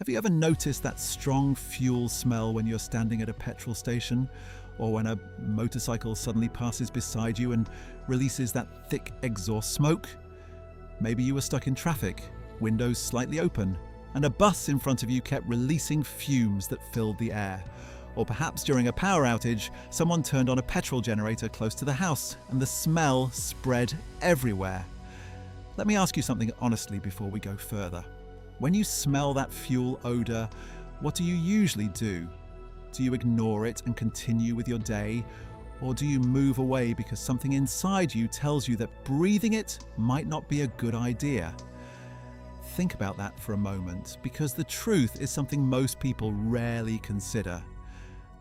Have you ever noticed that strong fuel smell when you're standing at a petrol station? Or when a motorcycle suddenly passes beside you and releases that thick exhaust smoke? Maybe you were stuck in traffic, windows slightly open, and a bus in front of you kept releasing fumes that filled the air. Or perhaps during a power outage, someone turned on a petrol generator close to the house and the smell spread everywhere. Let me ask you something honestly before we go further. When you smell that fuel odor, what do you usually do? Do you ignore it and continue with your day? Or do you move away because something inside you tells you that breathing it might not be a good idea? Think about that for a moment, because the truth is something most people rarely consider.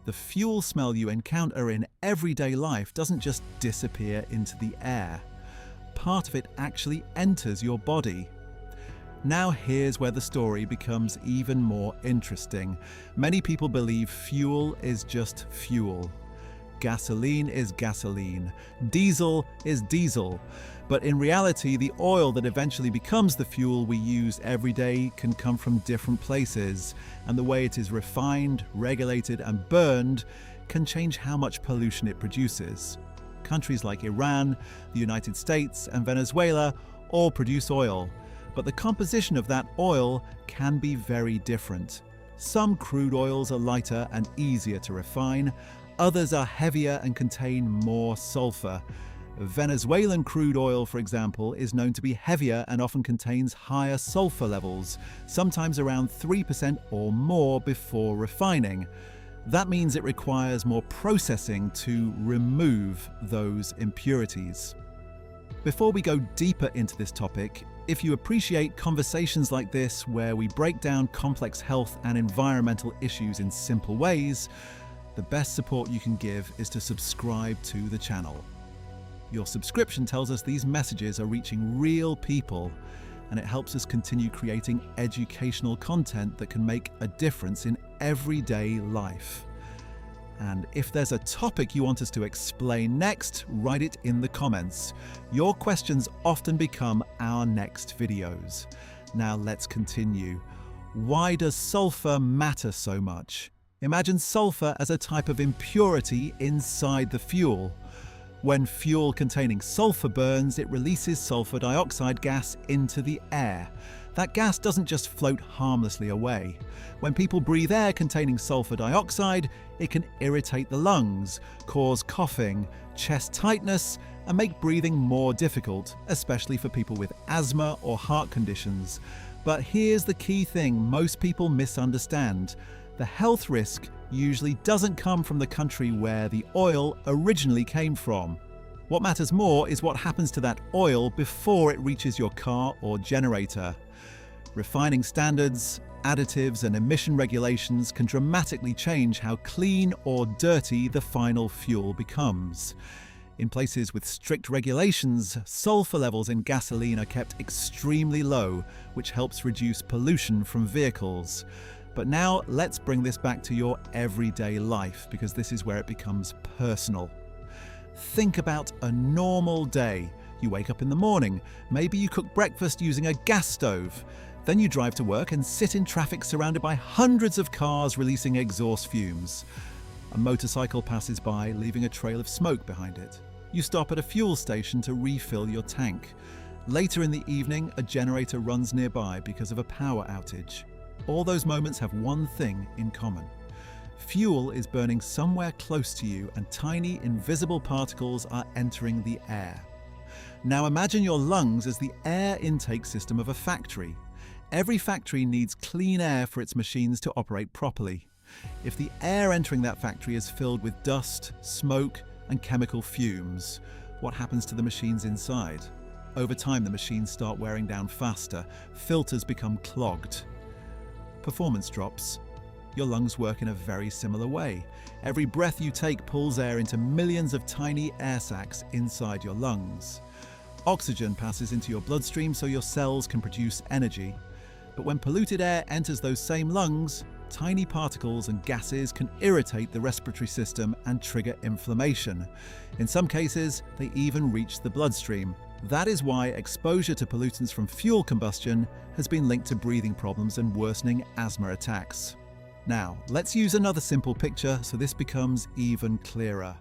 The fuel smell you encounter in everyday life doesn't just disappear into the air. Part of it actually enters your body. Now here's where the story becomes even more interesting. Many people believe fuel is just fuel. Gasoline is gasoline. Diesel is diesel. But in reality, the oil that eventually becomes the fuel we use every day can come from different places, and the way it is refined, regulated, and burned can change how much pollution it produces. Countries like Iran, the United States, and Venezuela all produce oil, but the composition of that oil can be very different. Some crude oils are lighter and easier to refine, others are heavier and contain more sulfur. Venezuelan crude oil, for example, is known to be heavier and often contains higher sulfur levels, sometimes around 3% or more before refining. That means it requires more processing to remove those impurities. Before we go deeper into this topic, if you appreciate conversations like this where we break down complex health and environmental issues in simple ways, the best support you can give is to subscribe to the channel. Your subscription tells us these messages are reaching real people, and it helps us continue creating educational content that can make a difference in everyday life. And if there's a topic you want us to explain next, write it in the comments. Your questions often become our next videos. Now let's continue. Why does sulfur matter so much? Imagine sulfur as a type of impurity inside the fuel. When fuel containing sulfur burns, it releases sulfur dioxide gas into the air. That gas doesn't just float harmlessly away. When people breathe air containing sulfur dioxide, it can irritate the lungs, cause coughing, chest tightness, and make breathing more difficult, especially for people with asthma or heart conditions. But here's the key thing most people misunderstand. The health risk usually doesn't come from the country where the oil originally came from. What matters more is what happens to that oil before it reaches your car or generator. Refining standards, additives, and emission regulations can dramatically change how clean or dirty the final fuel becomes. In places with strict regulations, sulfur levels in gasoline are kept extremely low, which helps reduce pollution from vehicles. But now let's bring this back to your everyday life, because this is where it becomes personal. Think about a normal day. You wake up in the morning, maybe you cook breakfast using a gas stove. Then you drive to work and sit in traffic surrounded by hundreds of cars releasing exhaust fumes. A motorcycle passes by, leaving a trail of smoke behind it. You stop at a fuel station to refill your tank. Later in the evening, a generator runs nearby because of a power outage. All those moments have one thing in common. Fuel is burning somewhere close to you, and tiny, invisible particles are entering the air. Now imagine your lungs as the air intake system of a factory. Every factory needs clean air for its machines to operate properly. If the air entering that factory is filled with dust, smoke, and chemical fumes, what happens to the machines inside? Over time, the machines start wearing down faster, filters become clogged. Performance drops. Your lungs work in a very similar way. Every breath you take pulls air into millions of tiny air sacs inside your lungs. Oxygen passes into your bloodstream so your cells can produce energy. But when polluted air enters those same lungs, tiny particles and gases can irritate the respiratory system and trigger inflammation. In some cases, they even reach the bloodstream. That is why exposure to pollutants from fuel combustion has been linked to breathing problems and worsening asthma attacks. Now, let's use another simple picture so this becomes even clearer.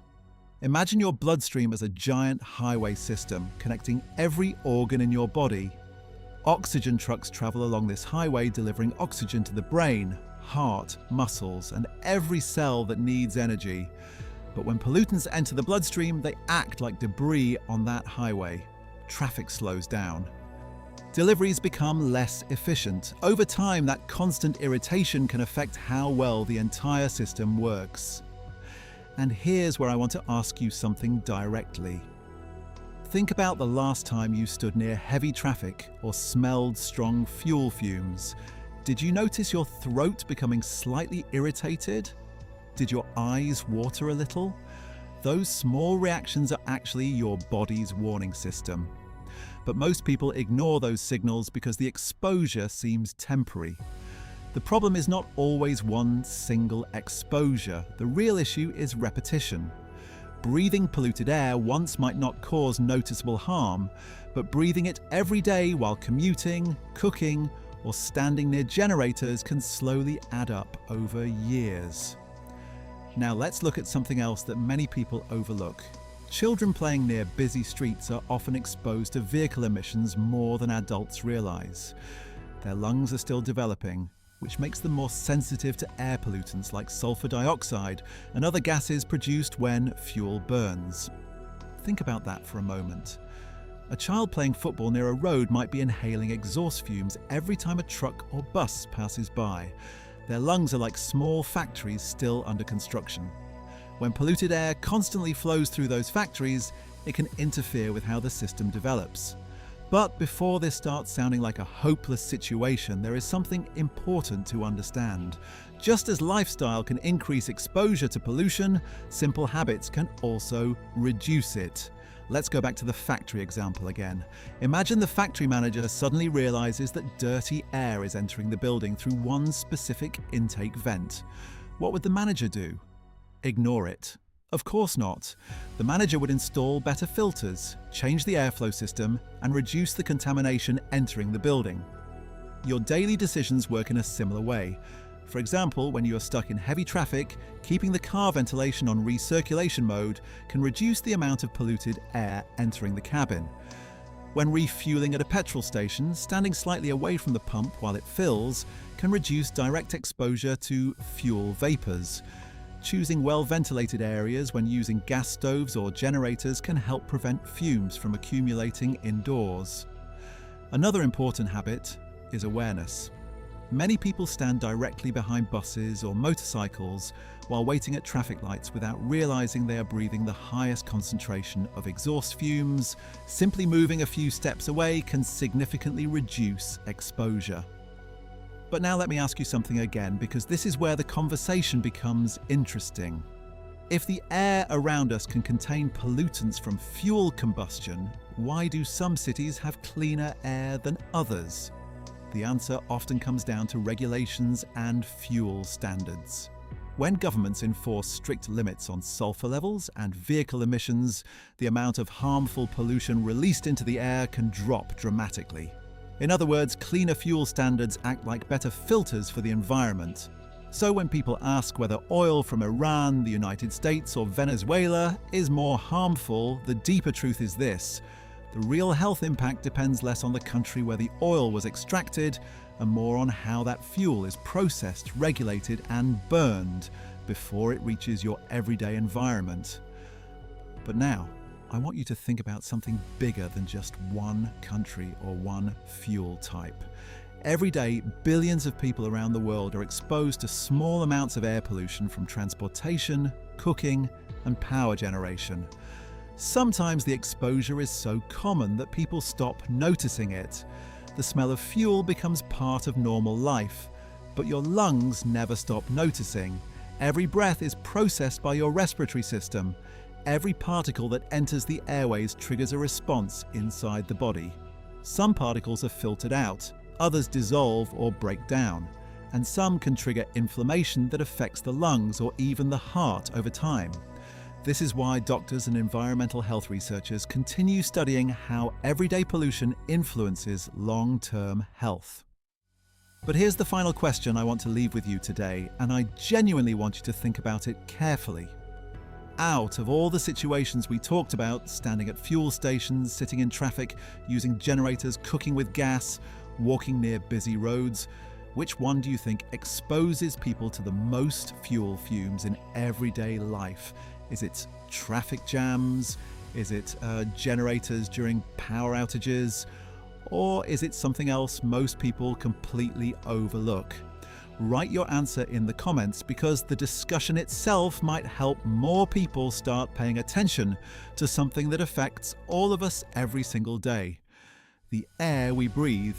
Imagine your bloodstream as a giant highway system connecting every organ in your body. Oxygen trucks travel along this highway, delivering oxygen to the brain, heart, muscles, and every cell that needs energy. But when pollutants enter the bloodstream, they act like debris on that highway. Traffic slows down. Deliveries become less efficient. Over time, that constant irritation can affect how well the entire system works. And here's where I want to ask you something directly. Think about the last time you stood near heavy traffic or smelled strong fuel fumes. Did you notice your throat becoming slightly irritated? Did your eyes water a little? Those small reactions are actually your body's warning system. But most people ignore those signals because the exposure seems temporary. The problem is not always one single exposure. The real issue is repetition. Breathing polluted air once might not cause noticeable harm, but breathing it every day while commuting, cooking, or standing near generators can slowly add up over years. Now let's look at something else that many people overlook. Children playing near busy streets are often exposed to vehicle emissions more than adults realize. Their lungs are still developing, which makes them more sensitive to air pollutants like sulfur dioxide and other gases produced when fuel burns. Think about that for a moment. A child playing football near a road might be inhaling exhaust fumes every time a truck or bus passes by. Their lungs are like small factories still under construction. When polluted air constantly flows through those factories, it can interfere with how the system develops. But before this starts sounding like a hopeless situation, there is something important to understand. Just as lifestyle can increase exposure to pollution, simple habits can also reduce it. Let's go back to the factory example again. Imagine the factory manager suddenly realizes that dirty air is entering the building through one specific intake vent. What would the manager do? Ignore it? Of course not. The manager would install better filters, change the airflow system, and reduce the contamination entering the building. Your daily decisions work in a similar way. For example, when you are stuck in heavy traffic, keeping the car ventilation on recirculation mode can reduce the amount of polluted air entering the cabin. When refueling at a petrol station, standing slightly away from the pump while it fills can reduce direct exposure to fuel vapors. Choosing well-ventilated areas when using gas stoves or generators can help prevent fumes from accumulating indoors. Another important habit is awareness. Many people stand directly behind buses or motorcycles while waiting at traffic lights without realizing they are breathing the highest concentration of exhaust fumes. Simply moving a few steps away can significantly reduce exposure. But now let me ask you something again, because this is where the conversation becomes interesting. If the air around us can contain pollutants from fuel combustion, why do some cities have cleaner air than others? The answer often comes down to regulations and fuel standards. When governments enforce strict limits on sulfur levels and vehicle emissions, the amount of harmful pollution released into the air can drop dramatically. In other words, cleaner fuel standards act like better filters for the environment. So when people ask whether oil from Iran, the United States, or Venezuela is more harmful, the deeper truth is this: the real health impact depends less on the country where the oil was extracted and more on how that fuel is processed, regulated, and burned before it reaches your everyday environment. But now, I want you to think about something bigger than just one country or one fuel type. Every day, billions of people around the world are exposed to small amounts of air pollution from transportation, cooking, and power generation. Sometimes the exposure is so common that people stop noticing it. The smell of fuel becomes part of normal life, but your lungs never stop noticing. Every breath is processed by your respiratory system. Every particle that enters the airways triggers a response inside the body. Some particles are filtered out, others dissolve or break down, and some can trigger inflammation that affects the lungs or even the heart over time. This is why doctors and environmental health researchers continue studying how everyday pollution influences long-term health. But here's the final question I want to leave with you today, and I genuinely want you to think about it carefully. Out of all the situations we talked about, standing at fuel stations, sitting in traffic, using generators, cooking with gas, walking near busy roads, which one do you think exposes people to the most fuel fumes in everyday life? Is it traffic jams? Is it generators during power outages? Or is it something else most people completely overlook? Write your answer in the comments, because the discussion itself might help more people start paying attention to something that affects all of us every single day: the air we breathe